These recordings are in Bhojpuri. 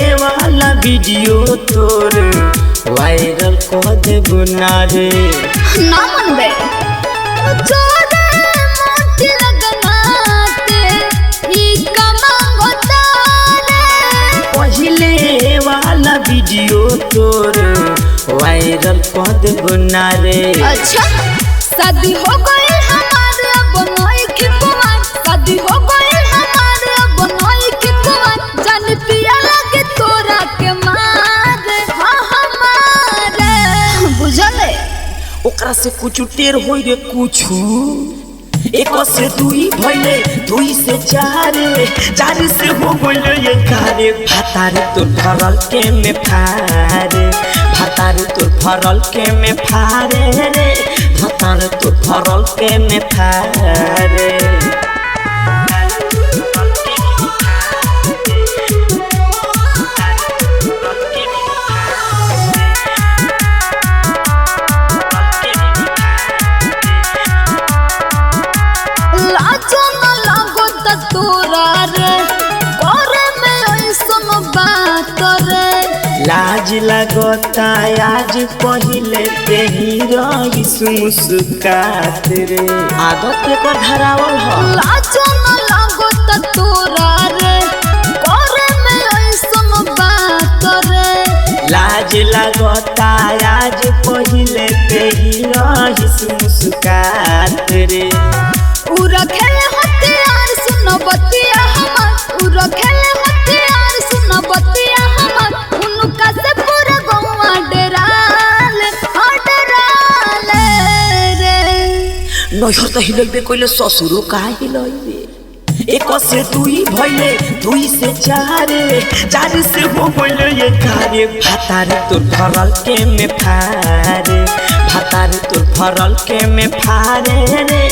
वाला वीडियो तोर वायरल कर दे बुनारे ना मनबे जोरे मोटी लगनाते ई कमांगो तारे पहले वाला वीडियो तोर वायरल कर दे बुनारे। अच्छा शादी हो गई हमारे अब नई की कुमार शादी हो गई हमारे अब नई की कुमार जान पिया लगे तोरा के मार हाँ हमारे बुझले ओकरा से कुछ टेर होई रे कुछु एक से दुई भइले दुई से चार चार से हो गइले ये कारे भातार तो फरल के में फारे भातार तो फरल के में फारे रे भातार तो फरल के में फारे। लाज लगता आज पहले ते ही रही मुस्कात रे आदत के धरावल हो लाजो न लागता तोरा रे करे में ऐसन बात रे लाज लगता आज पहले ते ही रही मुस्कात रे उ रखेले हथियार सुन बतिया हमर उ रखेले हथियार सुन बतिया हमर उनका से पूरा गौवा डराल रे नजर त हिलबे कइले ससुरो का हिलइबे एक से दुई भइले दुई से चार चार से हो गइले ये कारे भातार तो फरल के में फारे भातार तो फरल के में फारे रे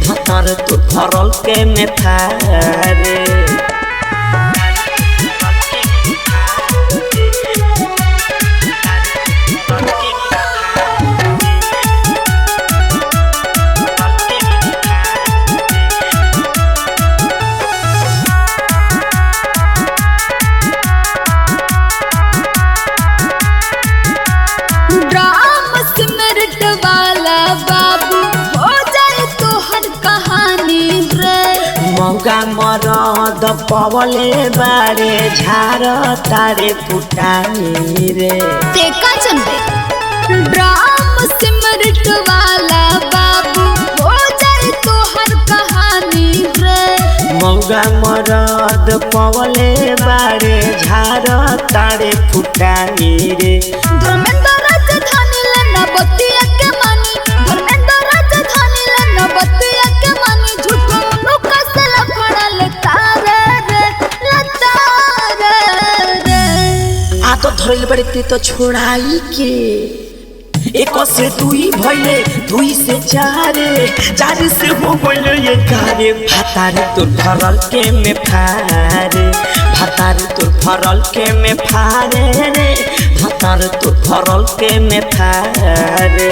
भातार तो फरल के में फारे। मौका मरद पवले बारे झार तारे फुटानी रे देखा चंदे ड्राम सिमरट वाला बाबू हो जाए तो हर कहानी रे मौका मरद पवले बारे झार तारे फुटानी रे धर्मेंद्र राजधानी लेना बतिया के मानी धर्मेंद्र राजधानी लेना बतिया के मानी झूठो नुका से लफड़ा लेता रे आ तो धरल बड़े ते तो छोड़ाई के एक से दुई भइले दुई से चार चार से हो गइले ये कारे भातार तो फरल के में फारे भातार तो फरल के में फारे रे भातार तो फरल के में फारे।